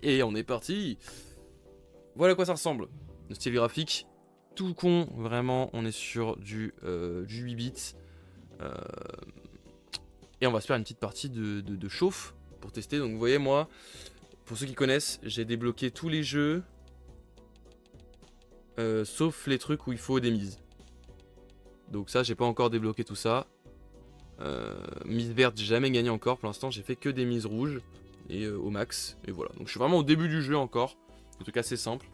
Et on est parti. Voilà à quoi ça ressemble. Le style graphique, tout con, vraiment, on est sur du 8 bits. Et on va se faire une petite partie de chauffe pour tester. Donc vous voyez, moi, pour ceux qui connaissent, j'ai débloqué tous les jeux. Sauf les trucs où il faut des mises. Donc ça, j'ai pas encore débloqué tout ça. Mise verte, j'ai jamais gagné encore. Pour l'instant, j'ai fait que des mises rouges. Et au max. Et voilà. Donc je suis vraiment au début du jeu encore. En tout cas, c'est simple.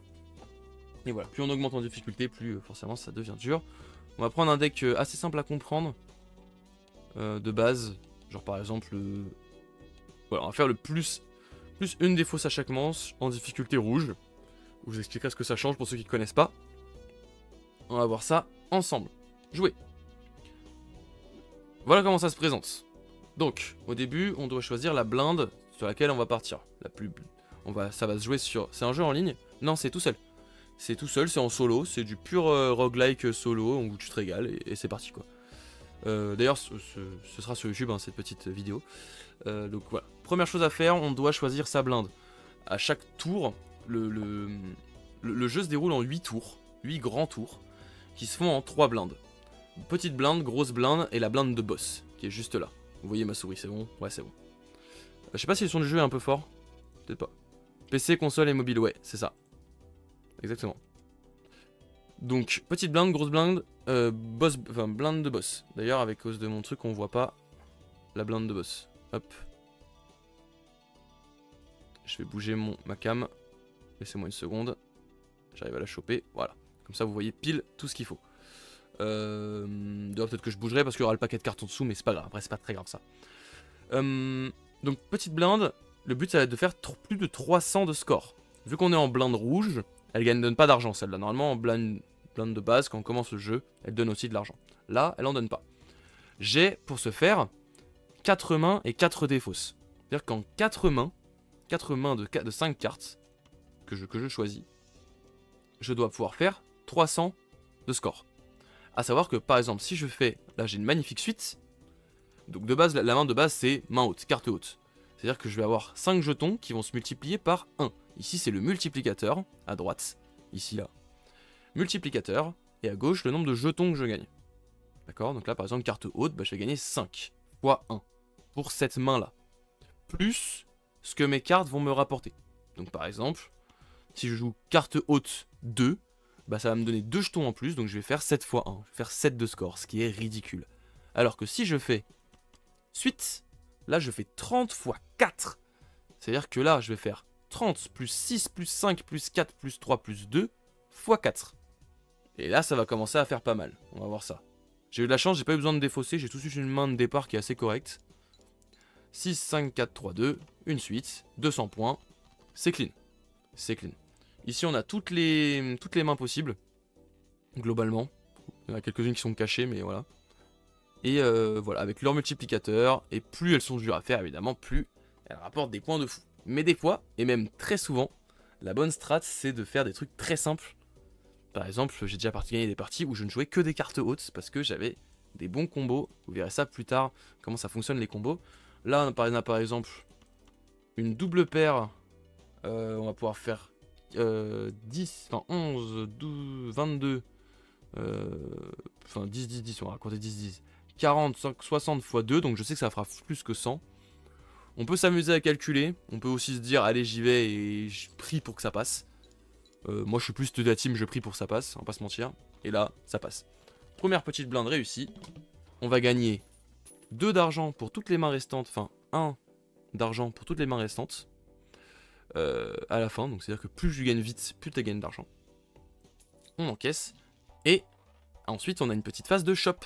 Et voilà. Plus on augmente en difficulté, plus forcément ça devient dur. On va prendre un deck assez simple à comprendre. De base. Genre par exemple. Voilà, on va faire le plus une des fausses à chaque manche en difficulté rouge. Je vous expliquerai ce que ça change pour ceux qui ne connaissent pas. On va voir ça ensemble. Jouer. Voilà comment ça se présente. Donc, au début, on doit choisir la blinde sur laquelle on va partir. Ça va se jouer sur... C'est un jeu en ligne? Non, c'est tout seul. C'est tout seul, c'est en solo. C'est du pur roguelike solo où tu te régales et c'est parti quoi. D'ailleurs, ce sera sur YouTube, hein, cette petite vidéo. Donc voilà. Première chose à faire, on doit choisir sa blinde. À chaque tour, le jeu se déroule en 8 tours. 8 grands tours qui se font en 3 blindes. Petite blinde, grosse blinde et la blinde de boss qui est juste là. Vous voyez ma souris, c'est bon? Ouais, c'est bon. Je sais pas si le son du jeu est un peu fort. Peut-être pas. PC, console et mobile, ouais, c'est ça. Exactement. Donc, petite blinde, grosse blinde, blinde de boss. D'ailleurs, avec cause de mon truc, on voit pas la blinde de boss. Hop. Je vais bouger ma cam. Laissez-moi une seconde. J'arrive à la choper. Voilà. Comme ça, vous voyez pile tout ce qu'il faut. Peut-être que je bougerai parce qu'il y aura le paquet de cartes en dessous, mais c'est pas grave. Après, c'est pas très grave ça. Donc, petite blinde. Le but, ça va être de faire plus de 300 de score. Vu qu'on est en blinde rouge, elle ne donne pas d'argent celle-là. Normalement, en blinde de base, quand on commence le jeu, elle donne aussi de l'argent. Là, elle en donne pas. J'ai, pour ce faire, 4 mains et 4 défausses. C'est-à-dire qu'en 4 mains de 5 cartes que je choisis, je dois pouvoir faire 300 de score. A savoir que, par exemple, si je fais... Là, j'ai une magnifique suite. Donc, de base, la main de base, c'est main haute, carte haute. C'est-à-dire que je vais avoir 5 jetons qui vont se multiplier par 1. Ici, c'est le multiplicateur, à droite. Ici, là. Multiplicateur. Et à gauche, le nombre de jetons que je gagne. D'accord? Donc là, par exemple, carte haute, bah, je vais gagner 5 fois 1. Pour cette main-là. Plus ce que mes cartes vont me rapporter. Donc, par exemple, si je joue carte haute 2, bah, ça va me donner 2 jetons en plus. Donc, je vais faire 7 fois 1. Je vais faire 7 de score, ce qui est ridicule. Alors que si je fais suite... Là, je fais 30 fois 4. C'est-à-dire que là, je vais faire 30 plus 6 plus 5 plus 4 plus 3 plus 2 fois 4. Et là, ça va commencer à faire pas mal. On va voir ça. J'ai eu de la chance, j'ai pas eu besoin de défausser. J'ai tout de suite une main de départ qui est assez correcte. 6, 5, 4, 3, 2. Une suite. 200 points. C'est clean. C'est clean. Ici, on a toutes les mains possibles. Globalement. Il y en a quelques-unes qui sont cachées, mais voilà. Et voilà, avec leur multiplicateur, et plus elles sont dures à faire, évidemment, plus elles rapportent des points de fou. Mais des fois, et même très souvent, la bonne strat, c'est de faire des trucs très simples. Par exemple, j'ai déjà gagné des parties où je ne jouais que des cartes hautes, parce que j'avais des bons combos. Vous verrez ça plus tard, comment ça fonctionne les combos. Là, on a par exemple une double paire, on va pouvoir faire 10, enfin 11, 12, 22, enfin 10, 10, 10, on va raconter 10, 10. 40, 60 x 2, donc je sais que ça fera plus que 100. On peut s'amuser à calculer, on peut aussi se dire allez j'y vais et je prie pour que ça passe. Moi je suis plus de la team je prie pour que ça passe, on va pas se mentir. Et là, ça passe. Première petite blinde réussie. On va gagner 2 d'argent pour toutes les mains restantes, enfin 1 d'argent pour toutes les mains restantes. À la fin, donc c'est à dire que plus je gagne vite, plus tu gagnes d'argent. On encaisse. Et ensuite on a une petite phase de shop.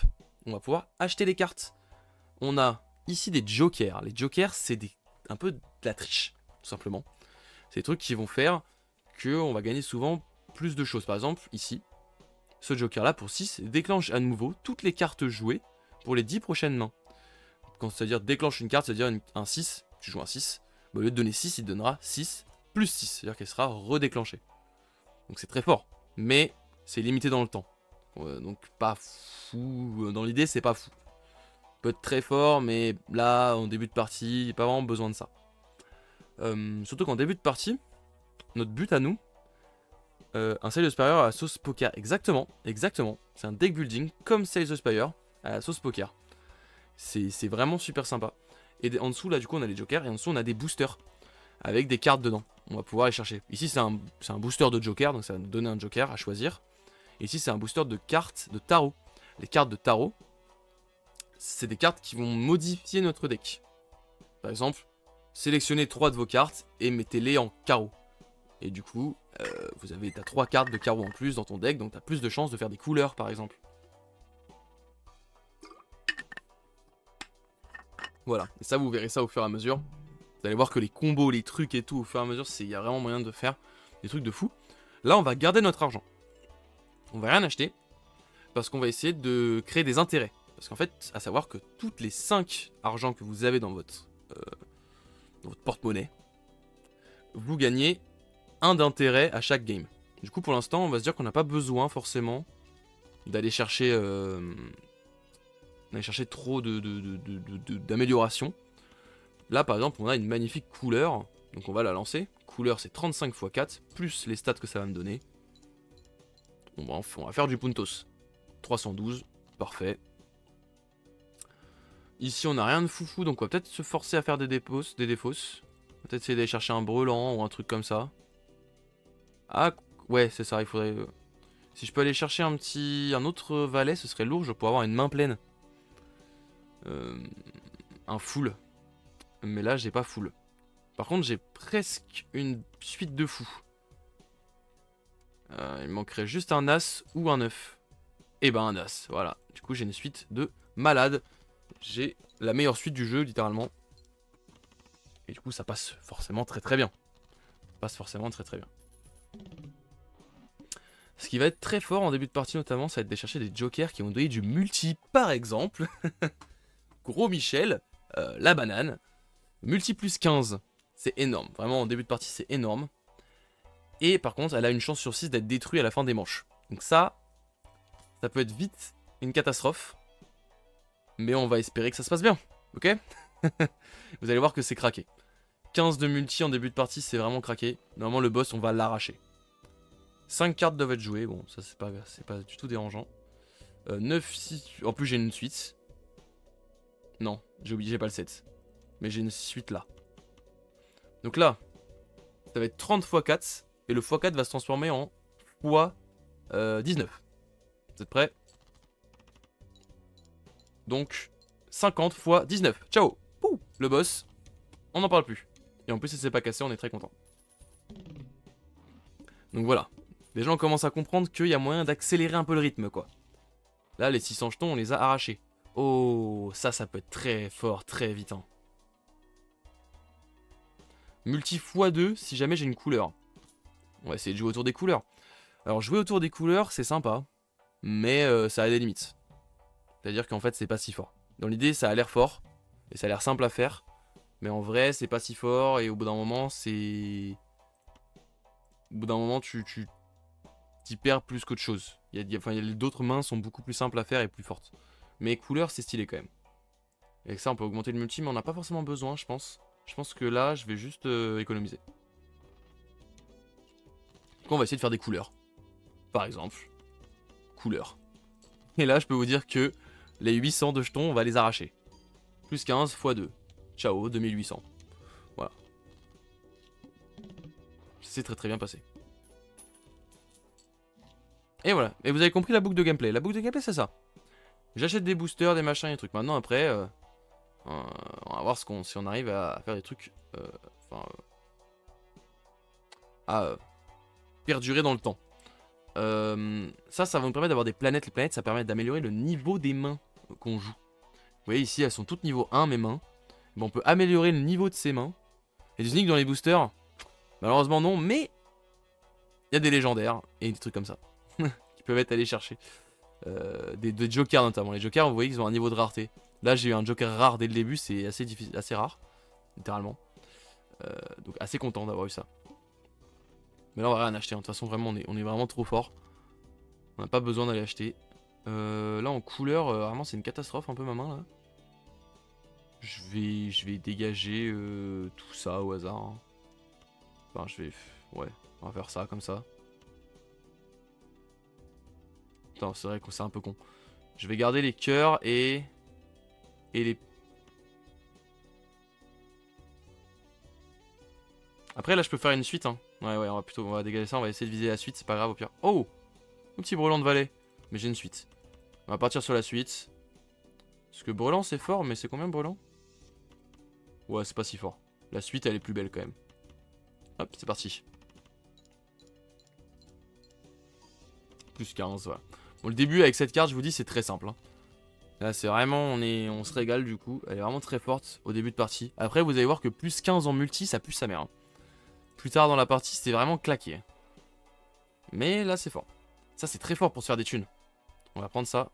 On va pouvoir acheter les cartes. On a ici des jokers. Les jokers, c'est un peu de la triche, tout simplement. C'est des trucs qui vont faire qu'on va gagner souvent plus de choses. Par exemple, ici, ce joker-là, pour 6, déclenche à nouveau toutes les cartes jouées pour les 10 prochaines mains. C'est-à-dire déclenche une carte, c'est-à-dire un 6, tu joues un 6. Bah, au lieu de donner 6, il te donnera 6 plus 6. C'est-à-dire qu'elle sera redéclenchée. Donc c'est très fort. Mais c'est limité dans le temps. Donc pas fou, dans l'idée c'est pas fou. Peut être très fort mais là en début de partie, pas vraiment besoin de ça. Surtout qu'en début de partie, notre but à nous, un Slay the Spire à la sauce poker. Exactement, exactement. C'est un deck building comme Slay the Spire à la sauce poker. C'est vraiment super sympa. Et en dessous, là, du coup, on a les jokers. Et en dessous, on a des boosters avec des cartes dedans. On va pouvoir les chercher. Ici, c'est un booster de joker. Donc, ça va nous donner un joker à choisir. Et ici, c'est un booster de cartes de tarot. Les cartes de tarot, c'est des cartes qui vont modifier notre deck. Par exemple, sélectionnez 3 de vos cartes et mettez-les en carreau. Et du coup, t'as 3 cartes de carreau en plus dans ton deck. Donc, t'as plus de chances de faire des couleurs, par exemple. Voilà, et ça vous verrez ça au fur et à mesure. Vous allez voir que les combos, les trucs et tout, au fur et à mesure, il y a vraiment moyen de faire des trucs de fou. Là, on va garder notre argent. On va rien acheter, parce qu'on va essayer de créer des intérêts. Parce qu'en fait, à savoir que toutes les 5 argents que vous avez dans votre porte-monnaie, vous gagnez 1 d'intérêt à chaque game. Du coup, pour l'instant, on va se dire qu'on n'a pas besoin forcément d'aller chercher... trop d'amélioration. Là par exemple on a une magnifique couleur, donc on va la lancer. Couleur c'est 35 x 4, plus les stats que ça va me donner. On va faire du puntos. 312, parfait. Ici on n'a rien de foufou, donc on va peut-être se forcer à faire des défausses. Peut-être essayer d'aller chercher un brelan ou un truc comme ça. Ah ouais c'est ça, il faudrait... Si je peux aller chercher un autre valet, ce serait lourd, je pourrais avoir une main pleine. Un full. Mais là j'ai pas full. Par contre j'ai presque une suite de fous. Il me manquerait juste un as ou un 9. Et ben un as, voilà. Du coup j'ai une suite de malade. J'ai la meilleure suite du jeu littéralement. Et du coup ça passe forcément très très bien. Ce qui va être très fort en début de partie notamment, ça va être de chercher des jokers qui vont donner du multi par exemple. Gros Michel, la banane, multi plus 15, c'est énorme, vraiment en début de partie c'est énorme. Et par contre elle a une chance sur 6 d'être détruite à la fin des manches. Donc ça peut être vite une catastrophe. Mais on va espérer que ça se passe bien, ok. Vous allez voir que c'est craqué. 15 de multi en début de partie c'est vraiment craqué. Normalement le boss on va l'arracher. 5 cartes doivent être jouées, bon ça c'est pas du tout dérangeant. 9, 6, en plus j'ai une suite. Non, j'ai oublié, j'ai pas le 7. Mais j'ai une suite là. Donc là, ça va être 30 x 4. Et le x4 va se transformer en x 19. Vous êtes prêts? Donc, 50 x 19. Ciao. Pouh, le boss, on n'en parle plus. Et en plus, il s'est pas cassé, on est très content. Donc voilà. Les gens commencent à comprendre qu'il y a moyen d'accélérer un peu le rythme, quoi. Là, les 600 jetons, on les a arrachés. Oh, ça peut être très fort, très vite. Hein. Multi x2 si jamais j'ai une couleur. On va essayer de jouer autour des couleurs. Alors, jouer autour des couleurs, c'est sympa. Mais ça a des limites. C'est-à-dire qu'en fait, c'est pas si fort. Dans l'idée, ça a l'air fort. Et ça a l'air simple à faire. Mais en vrai, c'est pas si fort. Et au bout d'un moment, c'est... Au bout d'un moment, tu t'y perds plus qu'autre chose. D'autres mains sont beaucoup plus simples à faire et plus fortes. Mais couleur, c'est stylé quand même. Et avec ça, on peut augmenter le multi, mais on n'a pas forcément besoin, je pense. Je pense que là, je vais juste économiser. Donc on va essayer de faire des couleurs. Par exemple, couleurs. Et là, je peux vous dire que les 800 de jetons, on va les arracher. Plus 15 x 2. Ciao, 2800. Voilà. C'est très très bien passé. Et voilà. Et vous avez compris la boucle de gameplay. La boucle de gameplay, c'est ça. J'achète des boosters, des machins et des trucs. Maintenant, après, on va voir si on arrive à faire des trucs... à perdurer dans le temps. Ça va nous permettre d'avoir des planètes. Les planètes, ça permet d'améliorer le niveau des mains qu'on joue. Vous voyez, ici, elles sont toutes niveau 1, mes mains. Bon, on peut améliorer le niveau de ces mains. Et des uniques dans les boosters, malheureusement non, mais il y a des légendaires et des trucs comme ça qui peuvent être allés chercher. Des jokers notamment. Les jokers, vous voyez qu'ils ont un niveau de rareté. Là, j'ai eu un joker rare dès le début, c'est assez difficile, assez rare, littéralement. Donc assez content d'avoir eu ça. Mais là, on va rien acheter. De toute façon, vraiment, on est vraiment trop fort. On n'a pas besoin d'aller acheter. Là, en couleur, vraiment, c'est une catastrophe un peu ma main là. Je vais dégager tout ça au hasard. Hein. Enfin, je vais... Ouais, on va faire ça comme ça. Attends, c'est vrai que c'est un peu con. Je vais garder les cœurs et les... Après, là, je peux faire une suite. Hein. Ouais, on va dégager ça. On va essayer de viser la suite. C'est pas grave, au pire. Oh! Un petit brelan de vallée. Mais j'ai une suite. On va partir sur la suite. Parce que brelan, c'est fort, mais c'est combien brelan? Ouais, c'est pas si fort. La suite, elle est plus belle quand même. Hop, c'est parti. Plus 15, voilà. Bon, le début avec cette carte, je vous dis, c'est très simple. Hein. Là, c'est vraiment, on se régale du coup. Elle est vraiment très forte au début de partie. Après, vous allez voir que plus 15 en multi, ça pue sa mère. Hein. Plus tard dans la partie, c'était vraiment claqué. Mais là, c'est fort. Ça, c'est très fort pour se faire des thunes. On va prendre ça.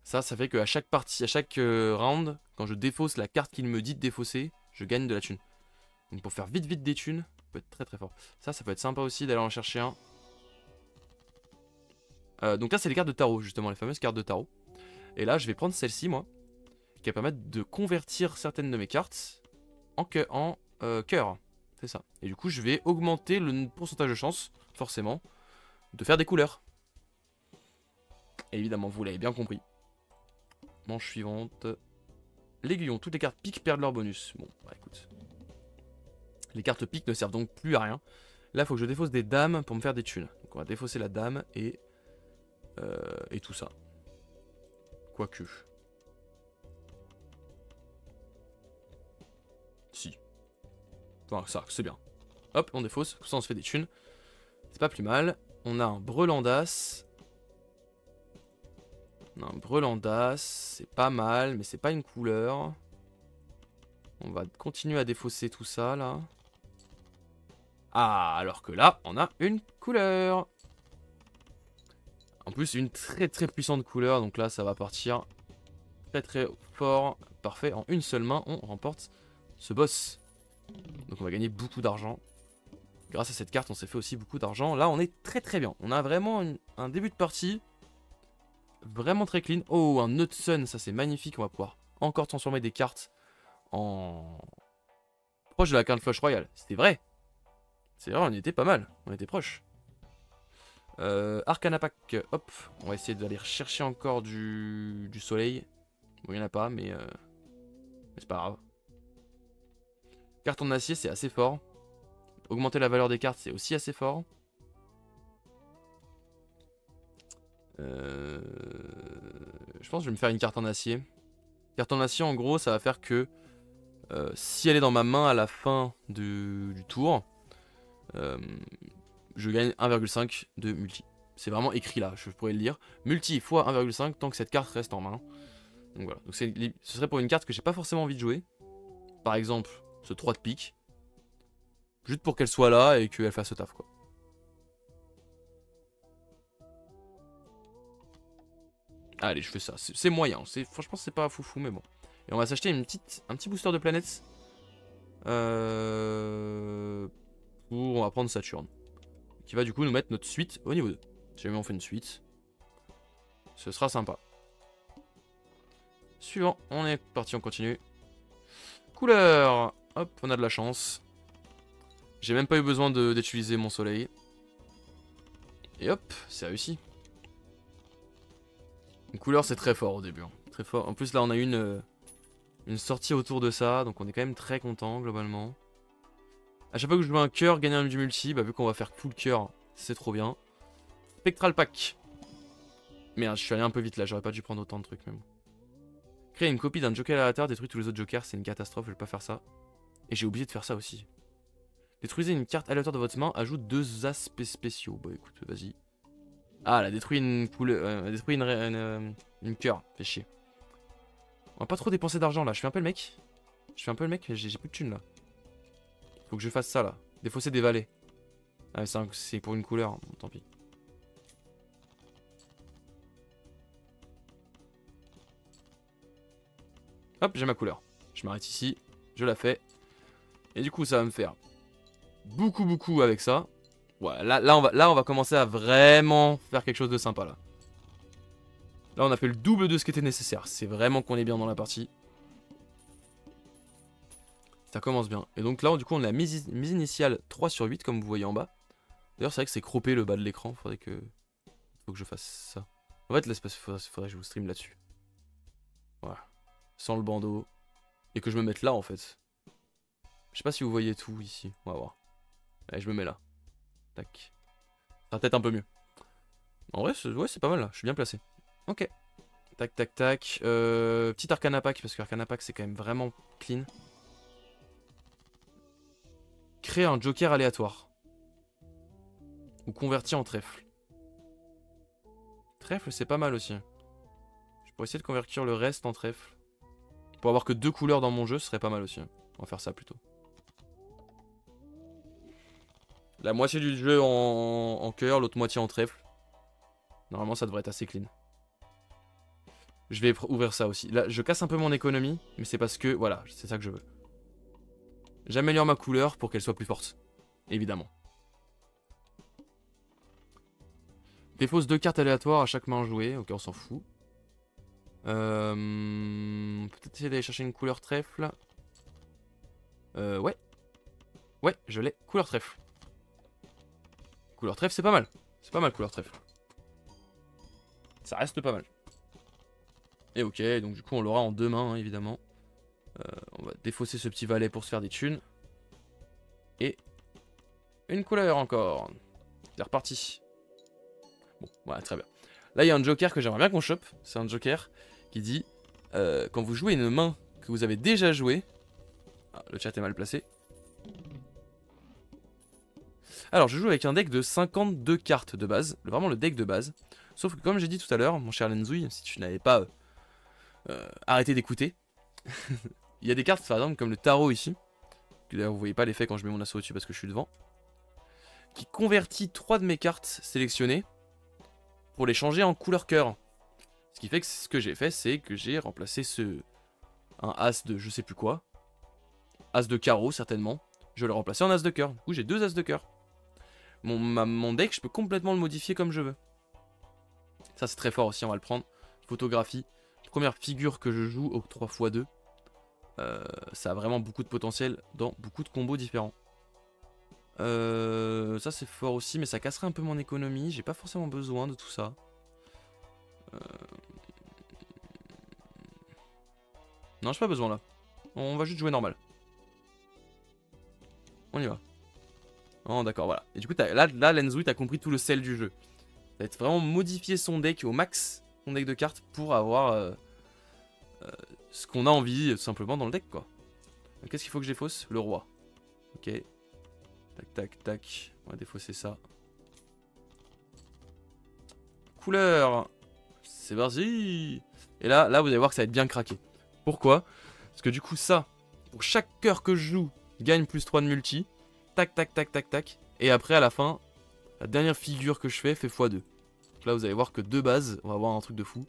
Ça fait qu'à chaque partie, à chaque round, quand je défausse la carte qu'il me dit de défausser, je gagne de la thune. Donc pour faire vite des thunes, ça peut être très fort. Ça peut être sympa aussi d'aller en chercher un. Donc là, c'est les cartes de tarot, justement, les fameuses cartes de tarot. Et là, je vais prendre celle-ci, moi, qui va permettre de convertir certaines de mes cartes en cœur. C'est ça. Et du coup, je vais augmenter le pourcentage de chance, forcément, de faire des couleurs. Et évidemment, vous l'avez bien compris. Manche suivante. L'aiguillon. Toutes les cartes piques perdent leur bonus. Bon, bah écoute. Les cartes piques ne servent donc plus à rien. Là, il faut que je défausse des dames pour me faire des thunes. Donc on va défausser la dame et tout ça. Quoique. Si. Enfin, ça, c'est bien. Hop, on défausse. Comme ça, on se fait des thunes. C'est pas plus mal. On a un brelan d'as. On a un brelan d'as. C'est pas mal, mais c'est pas une couleur. On va continuer à défausser tout ça, là. Ah, alors que là, on a une couleur. En plus, une très puissante couleur. Donc là, ça va partir très fort. Parfait. En une seule main, on remporte ce boss. Donc on va gagner beaucoup d'argent. Grâce à cette carte, on s'est fait aussi beaucoup d'argent. Là, on est très bien. On a vraiment un début de partie vraiment très clean. Oh, un nœud de sun, ça c'est magnifique. On va pouvoir encore transformer des cartes en... proche de la carte flush royale. C'était vrai. C'est vrai, on était pas mal. On était proche. Arcana Pack, hop. On va essayer d'aller chercher encore du soleil. Bon, il n'y en a pas, mais c'est pas grave. Carte en acier, c'est assez fort. Augmenter la valeur des cartes, c'est aussi assez fort. Je pense que je vais me faire une carte en acier. Carte en acier, en gros, ça va faire que si elle est dans ma main à la fin du tour, je gagne 1,5 de multi. C'est vraiment écrit là, je pourrais le lire. Multi fois 1,5 tant que cette carte reste en main. Donc voilà, donc ce serait pour une carte que j'ai pas forcément envie de jouer. Par exemple, ce 3 de pique. Juste pour qu'elle soit là et qu'elle fasse le taf, quoi. Allez, je fais ça. C'est moyen. Franchement, c'est pas foufou, mais bon. Et on va s'acheter un petit booster de planète. On va prendre Saturne. Qui va du coup nous mettre notre suite au niveau 2. Si jamais on fait une suite, ce sera sympa. Suivant, on est parti, on continue. Couleur. Hop, on a de la chance. J'ai même pas eu besoin d'utiliser mon soleil. Et hop, c'est réussi. Une couleur, c'est très fort au début. Hein. Très fort. En plus, là, on a une sortie autour de ça. Donc, on est quand même très content, globalement. À chaque fois que je joue un cœur, gagner un du multi. Bah, vu qu'on va faire full cœur, c'est trop bien. Spectral Pack. Merde, je suis allé un peu vite là. J'aurais pas dû prendre autant de trucs, même. Créer une copie d'un joker aléatoire, détruire tous les autres jokers. C'est une catastrophe, je vais pas faire ça. Et j'ai oublié de faire ça aussi. Détruisez une carte aléatoire de votre main, ajoute 2 aspects spéciaux. Bah, écoute, vas-y. Ah, elle a détruit une couleur. Détruit une cœur. Fait chier. On va pas trop dépenser d'argent là. Je fais un peu le mec. J'ai plus de thunes là. Faut que je fasse ça là. Défausser des valets. Ah, c'est pour une couleur. Bon, tant pis. Hop, j'ai ma couleur. Je m'arrête ici. Je la fais. Et du coup, ça va me faire beaucoup avec ça. Ouais, là, on va commencer à vraiment faire quelque chose de sympa là. Là, on a fait le double de ce qui était nécessaire. C'est vraiment qu'on est bien dans la partie. Ça commence bien. Et donc là, du coup, on a la mise initiale 3 sur 8, comme vous voyez en bas. D'ailleurs, c'est vrai que c'est croppé le bas de l'écran. Faut que je fasse ça. En fait, faudrait que je vous stream là-dessus. Voilà. Sans le bandeau. Et que je me mette là, en fait. Je sais pas si vous voyez tout ici. On va voir. Allez, je me mets là. Tac. Ça sera peut-être un peu mieux. En vrai, ouais, c'est pas mal là. Je suis bien placé. Ok. Tac, tac, tac. Petit Arcana Pack, parce que Arcana Pack, c'est quand même vraiment clean. Créer un joker aléatoire. Ou convertir en trèfle. Trèfle, c'est pas mal aussi. Je pourrais essayer de convertir le reste en trèfle. Pour avoir que 2 couleurs dans mon jeu, ce serait pas mal aussi. On va faire ça plutôt. La moitié du jeu en cœur, l'autre moitié en trèfle. Normalement, ça devrait être assez clean. Je vais ouvrir ça aussi. Là, je casse un peu mon économie, mais c'est parce que, voilà, c'est ça que je veux. J'améliore ma couleur pour qu'elle soit plus forte. Évidemment. Dépose 2 cartes aléatoires à chaque main jouée. Ok, on s'en fout. Peut-être essayer d'aller chercher une couleur trèfle. Ouais. Ouais, je l'ai. Couleur trèfle. Couleur trèfle, c'est pas mal. C'est pas mal, couleur trèfle. Ça reste pas mal. Et ok, donc du coup, on l'aura en 2 mains, hein, évidemment. On va défausser ce petit valet pour se faire des thunes. Et une couleur encore. C'est reparti. Bon, voilà, très bien. Là, il y a un joker que j'aimerais bien qu'on chope. C'est un joker qui dit quand vous jouez une main que vous avez déjà jouée. Ah, le chat est mal placé. Alors, je joue avec un deck de 52 cartes de base. Vraiment le deck de base. Sauf que, comme j'ai dit tout à l'heure, mon cher Lenzouille, si tu n'avais pas arrêté d'écouter, il y a des cartes, par exemple, comme le tarot ici. D'ailleurs, vous voyez pas l'effet quand je mets mon assaut dessus parce que je suis devant. Qui convertit 3 de mes cartes sélectionnées pour les changer en couleur cœur. Ce qui fait que ce que j'ai fait, c'est que j'ai remplacé un as de je sais plus quoi. As de carreau, certainement. Je l'ai remplacé en as de cœur. Du coup, j'ai 2 as de cœur. Mon deck, je peux complètement le modifier comme je veux. Ça, c'est très fort aussi, on va le prendre. Photographie. Première figure que je joue au 3x2. Ça a vraiment beaucoup de potentiel dans beaucoup de combos différents. Ça c'est fort aussi, mais ça casserait un peu mon économie. J'ai pas forcément besoin de tout ça. Non, j'ai pas besoin là. On va juste jouer normal. On y va. Oh d'accord, voilà. Et du coup, là Lenzouille, t'as compris tout le sel du jeu. Ça va être vraiment modifier son deck au max, son deck de cartes, pour avoir ce qu'on a envie, tout simplement, dans le deck, quoi. Qu'est-ce qu'il faut que je défausse? Le roi. Ok. Tac, tac, tac. On va défausser ça. Couleur. C'est parti. Et là, vous allez voir que ça va être bien craqué. Pourquoi? Parce que du coup, ça, pour chaque cœur que je joue, je gagne plus 3 de multi. Tac, tac, tac, tac, tac. Et après, à la fin, la dernière figure que je fais fait x2. Donc là, vous allez voir que de base, on va avoir un truc de fou.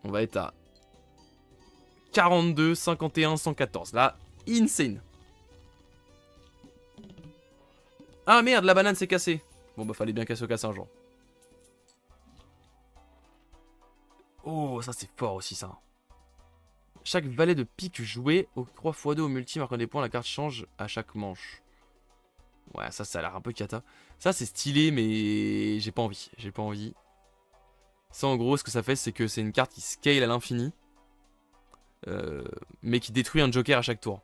On va être à 42, 51, 114. Là, insane. Ah merde, la banane s'est cassée. Bon bah fallait bien qu'elle se casse un jour. Oh, ça c'est fort aussi ça. Chaque valet de pique joué au 3x2 au multi marquant des points, la carte change à chaque manche. Ouais, ça a l'air un peu cata. Ça c'est stylé mais j'ai pas envie. J'ai pas envie. Ça en gros ce que ça fait c'est que c'est une carte qui scale à l'infini. Mais qui détruit un joker à chaque tour.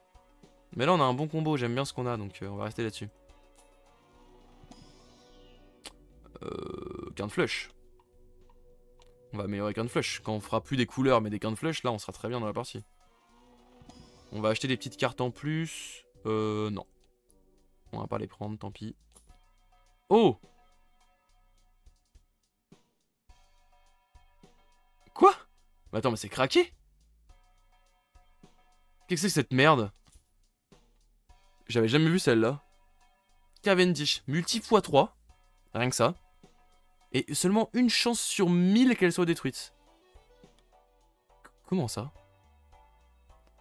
Mais là on a un bon combo, j'aime bien ce qu'on a donc on va rester là-dessus. Qu'un de flush. On va améliorer qu'un de flush. Quand on fera plus des couleurs mais des qu'un de flush, là on sera très bien dans la partie. On va acheter des petites cartes en plus. Non. On va pas les prendre, tant pis. Oh! Quoi? Mais attends, mais c'est craqué? Qu'est-ce que c'est que cette merde? J'avais jamais vu celle-là. Cavendish, multi x3. Rien que ça. Et seulement une chance sur 1000 qu'elle soit détruite. Comment ça?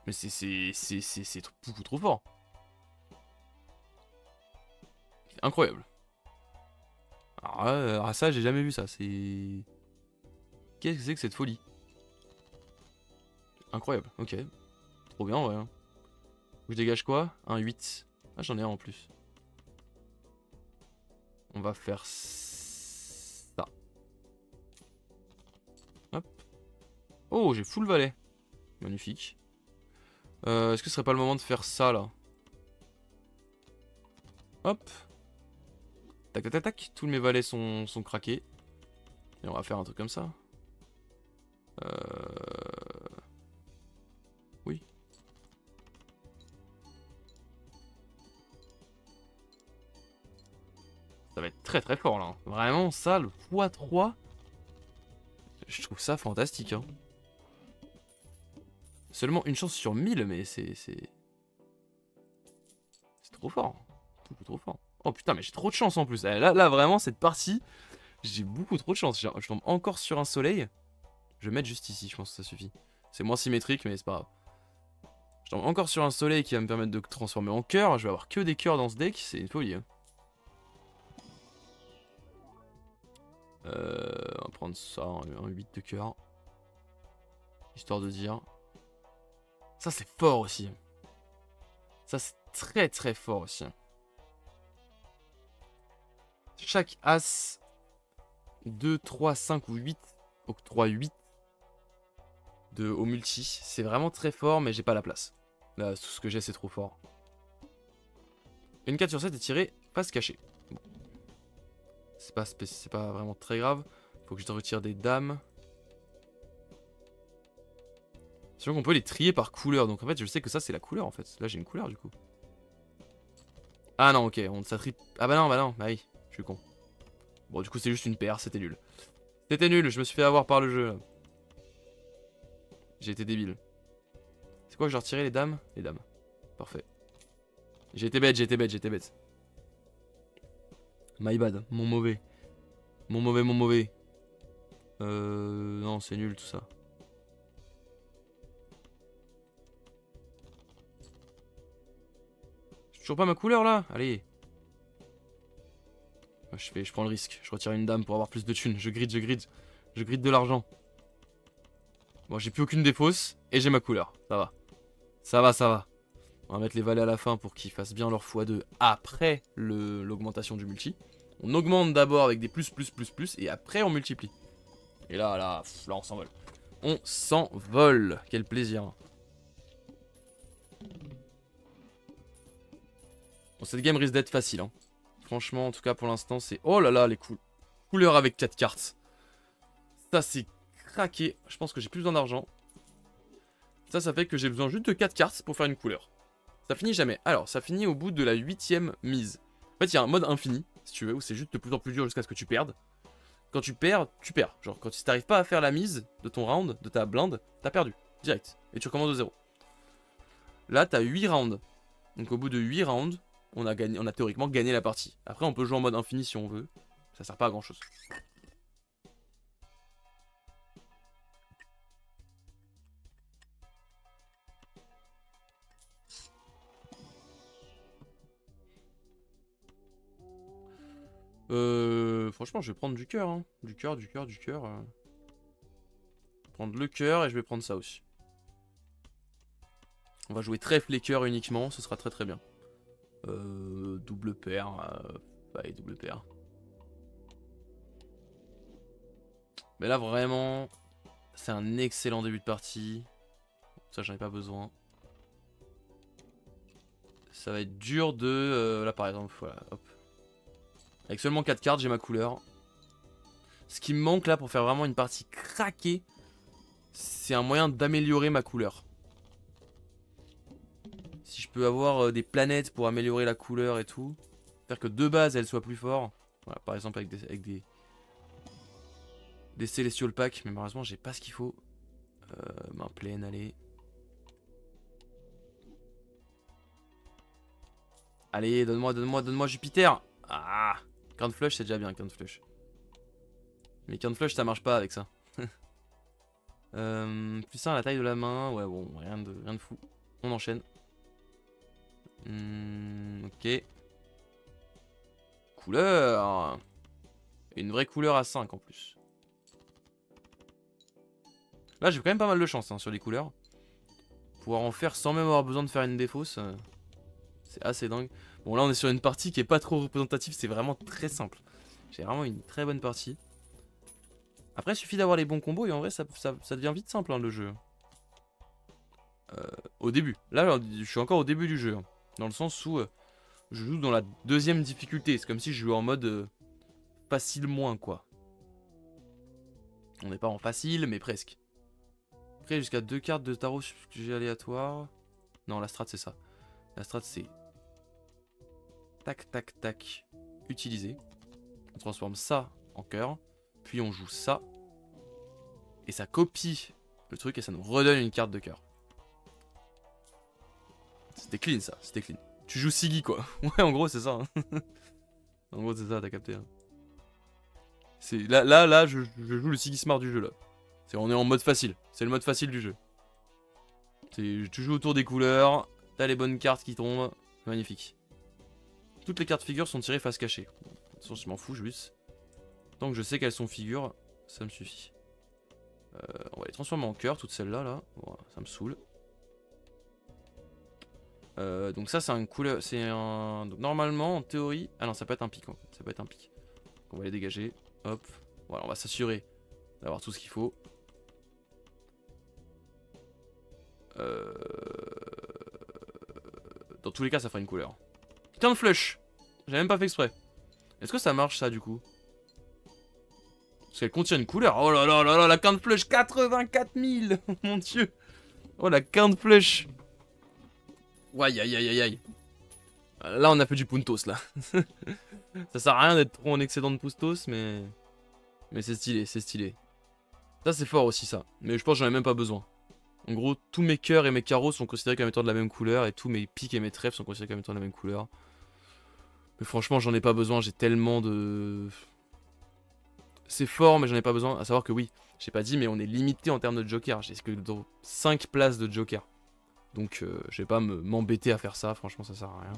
Mais c'est beaucoup trop fort. C'est incroyable. Alors ça, j'ai jamais vu ça. C'est... Qu'est-ce que c'est que cette folie? Incroyable, ok. Trop bien, ouais. Je dégage quoi? Un 8. Ah, j'en ai un en plus. On va faire ça. Hop. Oh, j'ai full valet. Magnifique. Est-ce que ce serait pas le moment de faire ça, là? Hop. Tac, tac, tac, tac. Tous mes valets sont craqués. Et on va faire un truc comme ça. Oui. Ça va être très très fort, là. Vraiment, ça, le x3. Je trouve ça fantastique, hein. Seulement une chance sur 1000, mais c'est trop fort. Beaucoup trop fort. Oh putain, mais j'ai trop de chance en plus. Là, vraiment, cette partie, j'ai beaucoup trop de chance. Je tombe encore sur un soleil. Je vais mettre juste ici, je pense que ça suffit. C'est moins symétrique, mais c'est pas grave. Je tombe encore sur un soleil qui va me permettre de transformer en cœur. Je vais avoir que des cœurs dans ce deck, c'est une folie. Hein. On va prendre ça, un 8 de cœur. Histoire de dire... Ça, c'est fort aussi. Ça, c'est très très fort aussi. Chaque as 2, 3, 5 ou 8 octroie 8 au multi. C'est vraiment très fort, mais j'ai pas la place. Là, tout ce que j'ai, c'est trop fort. Une 4 sur 7 est tirée face cachée. Bon. C'est pas vraiment très grave. Faut que je te retire des dames. Sachant qu'on peut les trier par couleur. Donc en fait, je sais que ça, c'est la couleur en fait. Là, j'ai une couleur du coup. Ah non, ok. Ça trie. Ah bah non, bah oui. Je suis con. Bon, du coup, c'est juste une paire. C'était nul. C'était nul. Je me suis fait avoir par le jeu. J'ai été débile. C'est quoi que j'ai retiré les dames? Les dames. Parfait. J'ai été bête. My bad. Mon mauvais. Mon mauvais. Non, c'est nul tout ça. J'ai toujours pas ma couleur là? Allez. Je prends le risque. Je retire une dame pour avoir plus de thunes. Je grid. Je grid de l'argent. Bon, j'ai plus aucune défausse. Et j'ai ma couleur. Ça va. Ça va. On va mettre les valets à la fin pour qu'ils fassent bien leur x2 après l'augmentation du multi. On augmente d'abord avec des plus. Et après on multiplie. Et là on s'envole. On s'envole. Quel plaisir. Bon, cette game risque d'être facile. Hein. Franchement, en tout cas pour l'instant, c'est... Oh là là, les couleurs avec 4 cartes. Ça, c'est craqué. Je pense que j'ai plus besoin d'argent. Ça fait que j'ai besoin juste de 4 cartes pour faire une couleur. Ça finit jamais. Alors, ça finit au bout de la 8ème mise. En fait, il y a un mode infini, si tu veux, où c'est juste de plus en plus dur jusqu'à ce que tu perdes. Quand tu perds, tu perds. Genre, quand tu n'arrives pas à faire la mise de ton round, de ta blinde, t'as perdu. Direct. Et tu recommences de 0. Là, t'as 8 rounds. Donc, au bout de 8 rounds, on a théoriquement gagné la partie. Après, on peut jouer en mode infini si on veut. Ça sert pas à grand chose. Franchement, je vais prendre du cœur. Hein. Du cœur. Prendre le cœur et je vais prendre ça aussi. On va jouer trèfle et cœur uniquement. Ce sera très très bien. Double paire. Allez, double paire. Mais là, vraiment, c'est un excellent début de partie. Ça, j'en ai pas besoin. Ça va être dur de... là, par exemple, voilà, hop. Avec seulement 4 cartes, j'ai ma couleur. Ce qui me manque là pour faire vraiment une partie craquée, c'est un moyen d'améliorer ma couleur. Si je peux avoir des planètes pour améliorer la couleur et tout. Faire que de base, elle soit plus forte. Voilà, par exemple, avec des Celestial Pack. Mais malheureusement, j'ai pas ce qu'il faut. Main pleine, allez. Allez, donne-moi Jupiter. Ah, Grand Flush, c'est déjà bien, Grand Flush. Mais Grand Flush, ça marche pas avec ça. Plus 1 à la taille de la main. Ouais, bon, rien de fou. On enchaîne. Ok. Couleur. Une vraie couleur à 5 en plus. Là, j'ai quand même pas mal de chance hein, sur les couleurs. Pouvoir en faire sans même avoir besoin de faire une défausse. C'est assez dingue. Bon, là, on est sur une partie qui est pas trop représentative. C'est vraiment très simple. J'ai vraiment une très bonne partie. Après, il suffit d'avoir les bons combos. Et en vrai, ça devient vite simple, hein, le jeu. Au début. Là, je suis encore au début du jeu. Hein, dans le sens où je joue dans la deuxième difficulté. C'est comme si je jouais en mode facile moins, quoi. On n'est pas en facile, mais presque. Après, jusqu'à 2 cartes de tarot sujet aléatoire. Non, la strat, c'est ça. La strat, c'est... Tac, tac, tac. Utiliser. On transforme ça en cœur. Puis on joue ça. Et ça copie le truc et ça nous redonne une carte de cœur. C'était clean, ça. C'était clean. Tu joues Siggy, quoi. Ouais, en gros, c'est ça. Hein. En gros, c'est ça, t'as capté. Hein. Là, je joue le Siggy Smart du jeu, là. On est en mode facile. C'est le mode facile du jeu. Tu joues autour des couleurs. T'as les bonnes cartes qui tombent. Magnifique. Toutes les cartes figures sont tirées face cachée. De toute façon, je m'en fous, juste. Tant que je sais qu'elles sont figures, ça me suffit. On va les transformer en cœur, toutes celles-là, là. Voilà, ça me saoule. Donc ça, c'est un couleur... C'est un... Donc normalement, en théorie... Ah non, ça peut être un pic, en fait. Ça peut être un pic. Donc on va les dégager. Hop. Voilà, on va s'assurer d'avoir tout ce qu'il faut. Dans tous les cas, ça fera une couleur. Putain de flush. J'ai même pas fait exprès. Est-ce que ça marche, ça, du coup? Parce qu'elle contient une couleur. Oh là là là là, la quinte flush, 84 000. Mon dieu. Oh, la quinte flush. Ouais, aïe, aïe, aïe, aïe. Là, on a fait du puntos, là. Ça sert à rien d'être trop en excédent de puntos, mais... Mais c'est stylé, c'est stylé. Ça, c'est fort aussi, ça. Mais je pense que j'en ai même pas besoin. En gros, tous mes cœurs et mes carreaux sont considérés comme étant de la même couleur, et tous mes pics et mes trèfles sont considérés comme étant de la même couleur. Mais franchement, j'en ai pas besoin, j'ai tellement de... C'est fort, mais j'en ai pas besoin. À savoir que oui, j'ai pas dit, mais on est limité en termes de joker. J'ai que 5 places de joker. Donc, je vais pas m'embêter à faire ça, franchement, ça sert à rien.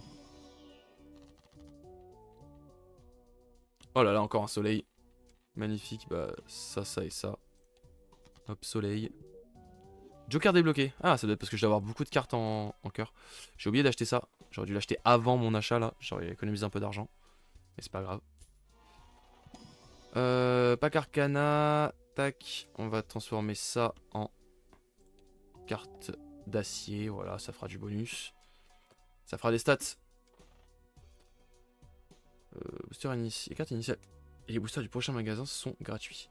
Oh là là, encore un soleil. Magnifique, bah ça, ça et ça. Hop, soleil. Joker débloqué. Ah, ça doit être parce que je dois avoir beaucoup de cartes en cœur. J'ai oublié d'acheter ça. J'aurais dû l'acheter avant mon achat là. J'aurais économisé un peu d'argent. Mais c'est pas grave. Pack Arcana. Tac. On va transformer ça en carte d'acier. Voilà, ça fera du bonus. Ça fera des stats. Booster initial. Les cartes initiales et les boosters du prochain magasin sont gratuits.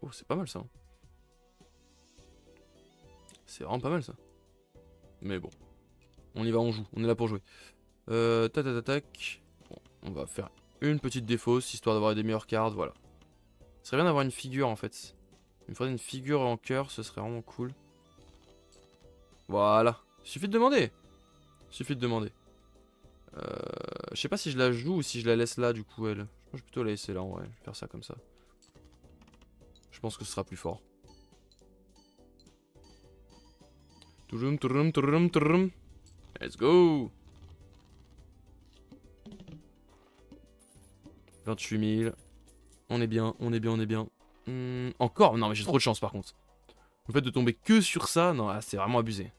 Oh, c'est pas mal ça. C'est vraiment pas mal ça. Mais bon. On y va, on joue. On est là pour jouer. Tac. Bon, on va faire une petite défausse, histoire d'avoir des meilleures cartes, voilà. Ce serait bien d'avoir une figure en fait. Il me faudrait une figure en cœur, ce serait vraiment cool. Voilà. Suffit de demander. Suffit de demander. Je sais pas si je la joue ou si je la laisse là du coup elle. Je pense que je vais plutôt la laisser là en vrai. Je vais faire ça comme ça. Je pense que ce sera plus fort. Let's go. 28 000. On est bien, on est bien, on est bien. Encore? Non mais j'ai trop de chance par contre. Le fait de tomber que sur ça, non, c'est vraiment abusé.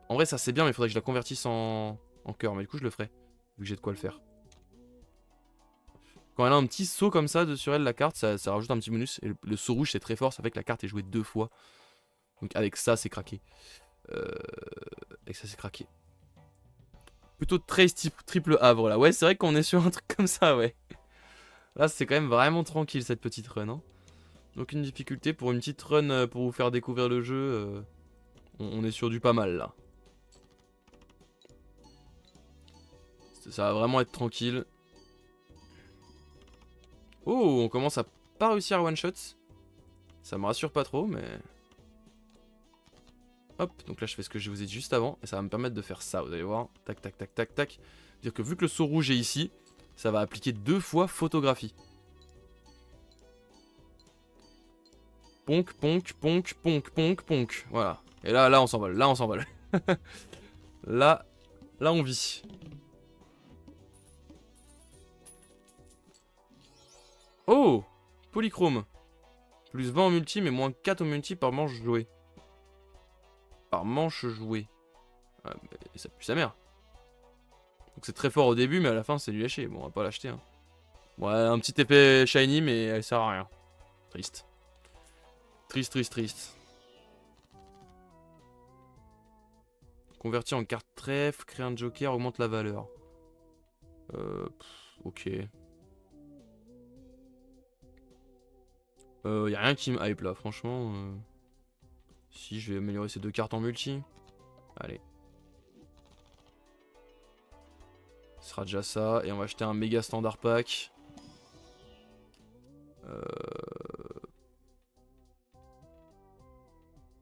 En vrai ça c'est bien mais il faudrait que je la convertisse en cœur. Mais du coup je le ferai. Vu que j'ai de quoi le faire. Quand elle a un petit saut comme ça sur elle, la carte, ça rajoute un petit bonus. Et le saut rouge c'est très fort, ça fait que la carte est jouée 2 fois. Donc avec ça c'est craqué. Avec ça c'est craqué. Plutôt Trace triple havre là. Ouais c'est vrai qu'on est sur un truc comme ça ouais. Là c'est quand même vraiment tranquille cette petite run hein. Donc une difficulté pour une petite run pour vous faire découvrir le jeu. On est sur du pas mal là. Ça va vraiment être tranquille. Oh, on commence à pas réussir à one shot. Ça me rassure pas trop, mais... Hop, donc là je fais ce que je vous ai dit juste avant. Et ça va me permettre de faire ça, vous allez voir. Tac, tac, tac, tac, tac. C'est-à-dire que vu que le saut rouge est ici, ça va appliquer 2 fois photographie. Ponk, ponk, ponk, ponk, ponk, ponk. Voilà. Et là on s'envole, là on s'envole. là on vit. Oh! Polychrome. Plus 20 en multi, mais moins 4 au multi par manche jouée. Par manche jouée. Ah, mais ça pue sa mère. Donc c'est très fort au début, mais à la fin c'est du lâcher. Bon, on va pas l'acheter. Hein. Ouais, un petit épée shiny, mais elle sert à rien. Triste. Triste, triste, triste. Convertir en carte trèfle, créer un joker, augmente la valeur. Ok. Y a rien qui me hype là, franchement. Si, je vais améliorer ces 2 cartes en multi. Allez. Ce sera déjà ça. Et on va acheter un méga standard pack.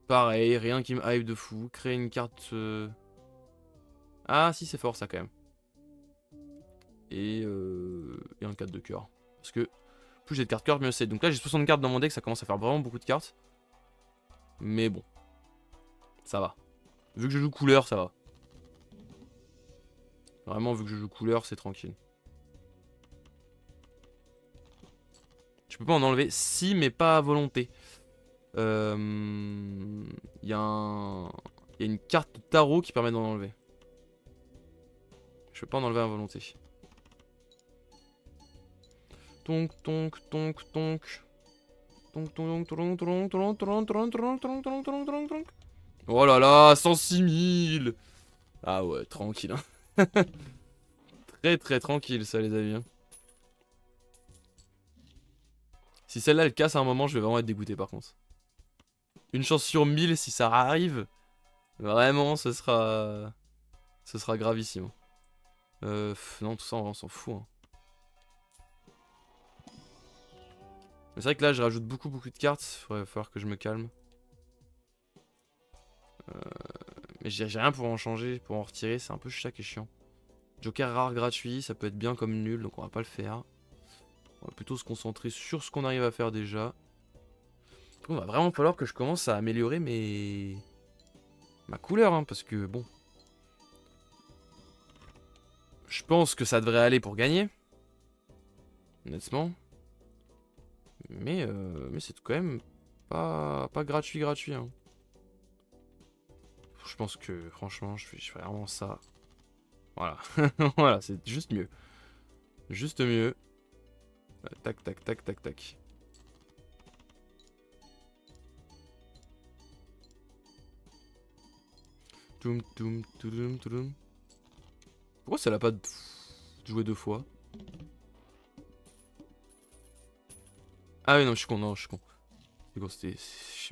Pareil, rien qui me hype de fou. Créer une carte... Ah si, c'est fort ça quand même. Et un 4 de cœur. Parce que plus j'ai de cartes cœur, mieux c'est. Donc là j'ai 60 cartes dans mon deck, ça commence à faire vraiment beaucoup de cartes. Mais bon. Ça va. Vu que je joue couleur, ça va. Vraiment, vu que je joue couleur, c'est tranquille. Je peux pas en enlever. Si, mais pas à volonté. Il y a une carte tarot qui permet d'en enlever. Je peux pas en enlever à volonté. Tonk, tonk, tonk, tonk. Tonk, tonk, tonk, tonk, tonk, tonk, tonk, tonk, tonk, tonk, tonk, tonk, tonk, tonk. Oh là là, 106 000. Ah ouais, tranquille. Hein. Très très tranquille ça les amis. Si celle-là elle casse à un moment, je vais vraiment être dégoûté par contre. Une chance sur 1000 si ça arrive. Vraiment, ce sera gravissime. Non, tout ça on s'en fout. Hein. Mais c'est vrai que là je rajoute beaucoup de cartes. Il va falloir que je me calme. Mais j'ai rien pour en changer, pour en retirer. C'est un peu ça qui est chiant. Joker rare gratuit, ça peut être bien comme nul, donc on va pas le faire. On va plutôt se concentrer sur ce qu'on arrive à faire déjà. Il va vraiment falloir que je commence à améliorer ma couleur, hein, parce que bon... Je pense que ça devrait aller pour gagner. Honnêtement. Mais c'est quand même pas gratuit. Hein. Je pense que franchement, je fais vraiment ça. Voilà. Voilà, c'est juste mieux. Juste mieux. Tac, tac, tac, tac, tac. Toum, toum, toudoum, toudoum. Pourquoi ça l'a pas joué 2 fois? Ah oui, non, je suis con, non, je suis con.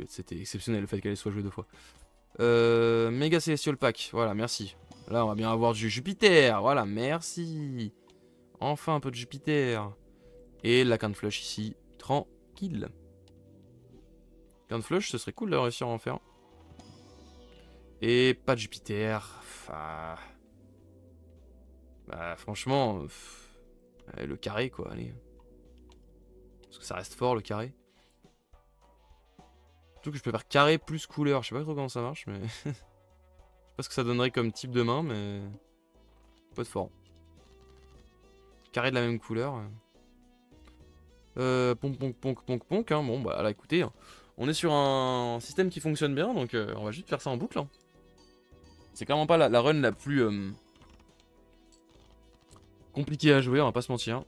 C'était exceptionnel le fait qu'elle soit jouée 2 fois. Méga Celestial Pack, voilà, merci. Là, on va bien avoir du Jupiter, voilà, merci. Enfin un peu de Jupiter. Et la canne flush ici, tranquille. Canne flush, ce serait cool de réussir à en faire. Et pas de Jupiter. Enfin... Bah franchement, le carré quoi, allez. Parce que ça reste fort le carré. Surtout que je peux faire carré plus couleur. Je sais pas trop comment ça marche, mais... je sais pas ce que ça donnerait comme type de main, mais... Pas de fort. Carré de la même couleur. Ponk, ponk, ponk, ponk, ponk. Hein. Bon, bah là, écoutez. Hein. On est sur un système qui fonctionne bien, donc on va juste faire ça en boucle. Hein. C'est clairement pas la run la plus... compliquée à jouer, on va pas se mentir.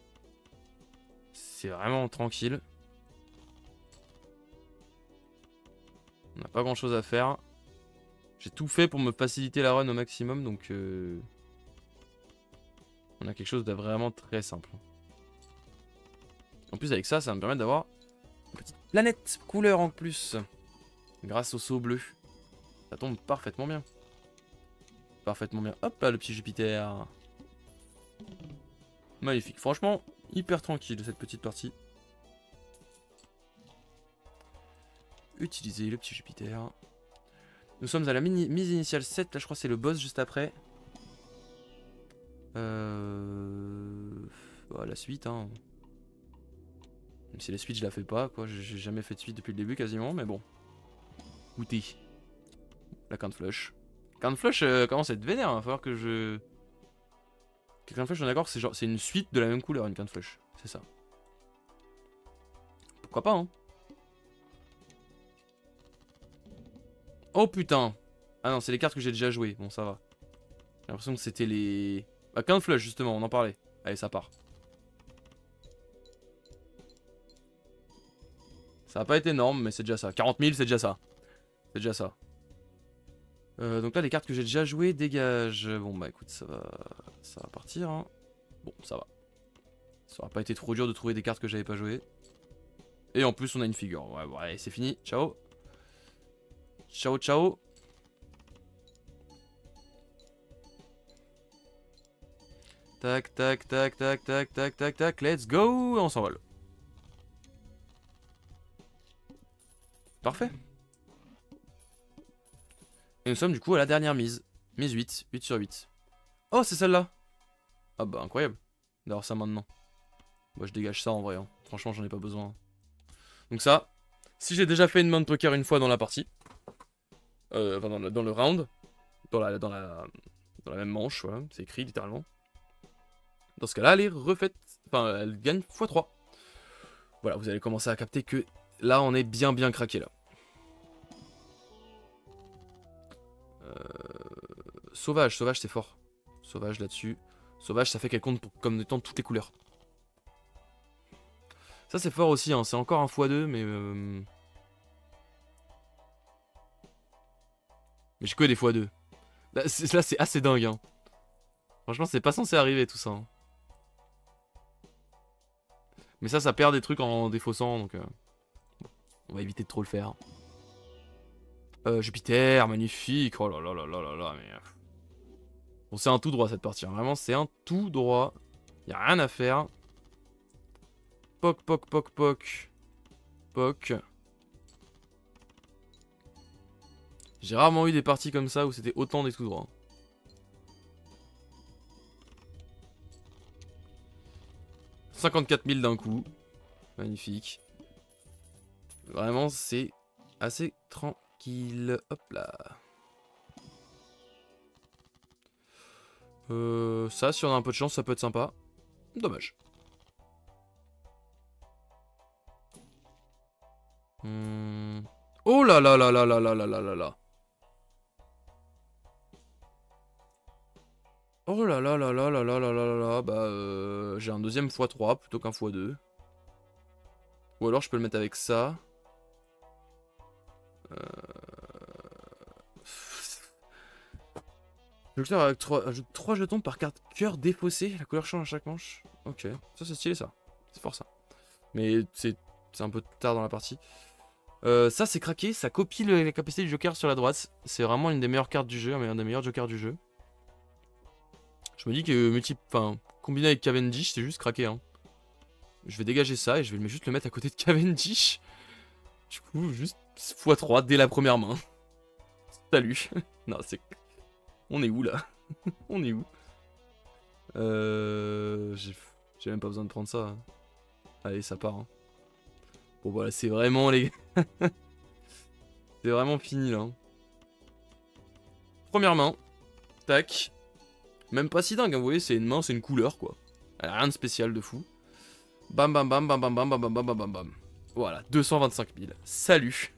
C'est vraiment tranquille. On n'a pas grand chose à faire. J'ai tout fait pour me faciliter la run au maximum, donc on a quelque chose de vraiment très simple. En plus avec ça, ça va me permettre d'avoir une petite planète couleur en plus. Grâce au saut bleu. Ça tombe parfaitement bien. Parfaitement bien. Hop là, le petit Jupiter. Magnifique. Franchement, hyper tranquille cette petite partie. Utiliser le petit Jupiter. Nous sommes à la mise initiale 7. Là, je crois que c'est le boss juste après. Bah, la suite, hein. Même si la suite, je la fais pas, quoi. J'ai jamais fait de suite depuis le début, quasiment, mais bon. Goûter. La canne flush. Canne flush commence à être vénère. Il va falloir que je... Canne flush, on est d'accord, c'est une suite de la même couleur, une canne flush. C'est ça. Pourquoi pas, hein. Oh putain. Ah non, c'est les cartes que j'ai déjà jouées. Bon, ça va. J'ai l'impression que c'était les... Ah, Count Flush, justement, on en parlait. Allez, ça part. Ça n'a pas été énorme, mais c'est déjà ça. 40 000, c'est déjà ça. C'est déjà ça. Donc là, les cartes que j'ai déjà jouées dégagent. Bon, bah écoute, ça va partir. Hein. Bon, ça va. Ça aura pas été trop dur de trouver des cartes que j'avais pas jouées. Et en plus, on a une figure. Ouais, bon, allez, c'est fini. Ciao. Ciao, ciao. Tac, tac, tac, tac, tac, tac, tac, tac. Let's go. On s'envole. Parfait. Et nous sommes du coup à la dernière mise. Mise 8. 8 sur 8. Oh, c'est celle-là. Ah bah, incroyable d'avoir ça maintenant. Moi, je dégage ça en vrai. Hein. Franchement, j'en ai pas besoin. Donc ça, si j'ai déjà fait une main de poker une fois dans la partie, enfin dans le round, dans la même manche, voilà, c'est écrit littéralement. Dans ce cas-là, elle est refaite, enfin, elle gagne x3. Voilà, vous allez commencer à capter que là, on est bien craqué là. Sauvage c'est fort. Sauvage là-dessus. Sauvage, ça fait qu'elle compte comme étant toutes les couleurs. Ça c'est fort aussi, hein. C'est encore un x2, mais j'ai que des x2. Là c'est assez dingue, hein. Franchement, c'est pas censé arriver tout ça. Hein. Mais ça perd des trucs en défaussant, donc bon, on va éviter de trop le faire. Jupiter, magnifique. Oh là là là là là là, mais... Bon, c'est un tout droit cette partie, hein. Vraiment, c'est un tout droit. Y a rien à faire. Poc, poc, poc, poc. Poc. J'ai rarement eu des parties comme ça où c'était autant des tout droits. 54 000 d'un coup. Magnifique. Vraiment, c'est assez tranquille. Hop là. Ça, si on a un peu de chance, ça peut être sympa. Dommage. Oh là là là là là là là là là là. Oh là là là là là là là là là. Bah, j'ai un deuxième x3 plutôt qu'un x2. Ou alors je peux le mettre avec ça. Le joueur ajoute 3 jetons par carte cœur défaussé. La couleur change à chaque manche. Ok, ça c'est stylé ça. C'est fort ça. Mais c'est un peu tard dans la partie. Ça c'est craqué, ça copie la capacité du joker sur la droite. C'est vraiment une des meilleures cartes du jeu, un des meilleurs jokers du jeu. Je me dis que combiné avec Cavendish, c'est juste craqué. Hein. Je vais dégager ça et je vais juste le mettre à côté de Cavendish. Du coup, juste x3 dès la première main. Salut. Non, c'est... On est où là? On est où? J'ai même pas besoin de prendre ça. Hein. Allez, ça part. Hein. Bon voilà, c'est vraiment les... c'est vraiment fini là. Hein. Première main. Tac. Même pas si dingue, hein, vous voyez, c'est une main, c'est une couleur quoi. Elle a rien de spécial de fou. Bam bam bam bam bam bam bam bam bam bam bam bam. Voilà, 225 000. Salut.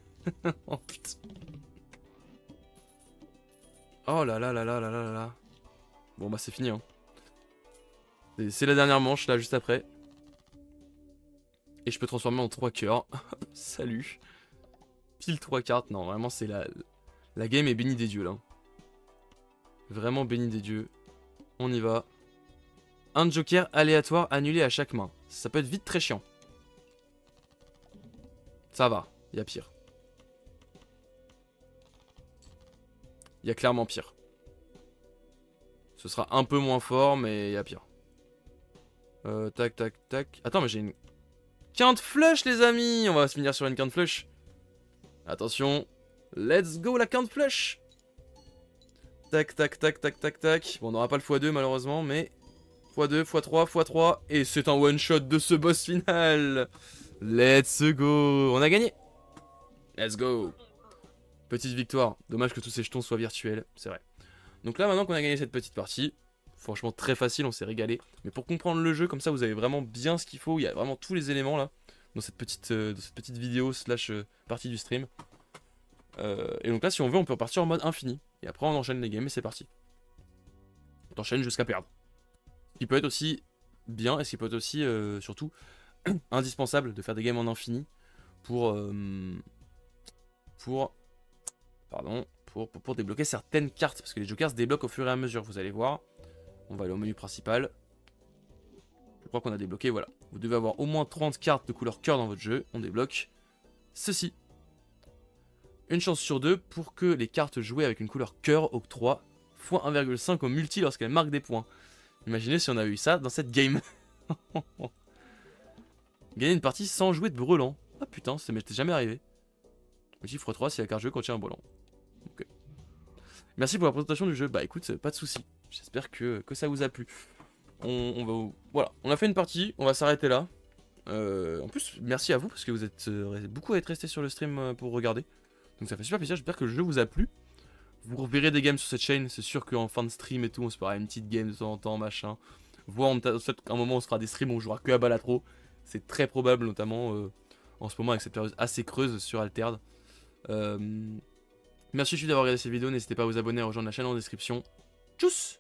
Oh putain. Oh là là là là là là là. Bon bah c'est fini hein. C'est la dernière manche là juste après. Et je peux transformer en 3 cœurs. Salut. Pile 3 cartes. Non vraiment c'est la game est bénie des dieux là. Vraiment bénie des dieux. On y va. Un joker aléatoire annulé à chaque main. Ça peut être vite très chiant. Ça va, il y a pire. Il y a clairement pire. Ce sera un peu moins fort, mais il y a pire. Tac, tac, tac. Attends, mais j'ai une quinte flush, les amis. On va se finir sur une quinte flush. Attention. Let's go, la quinte flush. Tac, tac, tac, tac, tac, tac. Bon, on n'aura pas le x2, malheureusement, mais... x2, x3, x3. Et c'est un one-shot de ce boss final. Let's go. On a gagné. Let's go. Petite victoire. Dommage que tous ces jetons soient virtuels, c'est vrai. Donc là, maintenant qu'on a gagné cette petite partie, franchement très facile, on s'est régalé. Mais pour comprendre le jeu, comme ça, vous avez vraiment bien ce qu'il faut. Il y a vraiment tous les éléments là. dans cette petite vidéo slash partie du stream. Et donc là, si on veut, on peut repartir en mode infini. Et après, on enchaîne les games et c'est parti. On enchaîne jusqu'à perdre. Ce qui peut être aussi bien et ce qui peut être aussi, surtout, indispensable de faire des games en infini pour débloquer certaines cartes. Parce que les jokers se débloquent au fur et à mesure, vous allez voir. On va aller au menu principal. Je crois qu'on a débloqué, voilà. Vous devez avoir au moins 30 cartes de couleur cœur dans votre jeu. On débloque ceci. Une chance sur 2 pour que les cartes jouées avec une couleur cœur octroient x 1,5 au multi lorsqu'elles marquent des points. Imaginez si on a eu ça dans cette game. Gagner une partie sans jouer de brelan. Ah putain, ça m'était jamais arrivé. Multi x3 si la carte jouée contient un brelan. Ok. Merci pour la présentation du jeu. Bah écoute, pas de soucis. J'espère que ça vous a plu. Voilà, on a fait une partie, on va s'arrêter là. En plus, merci à vous parce que vous êtes beaucoup à être restés sur le stream pour regarder. Donc ça fait super plaisir, j'espère que le jeu vous a plu. Vous reverrez des games sur cette chaîne, c'est sûr qu'en fin de stream et tout, on se fera une petite game de temps en temps, machin. Voire peut-être qu'à un moment on se fera des streams où on jouera que à Balatro. C'est très probable, notamment en ce moment avec cette période assez creuse sur Altered. Merci d'avoir regardé cette vidéo, n'hésitez pas à vous abonner, à rejoindre la chaîne en description. Tchuss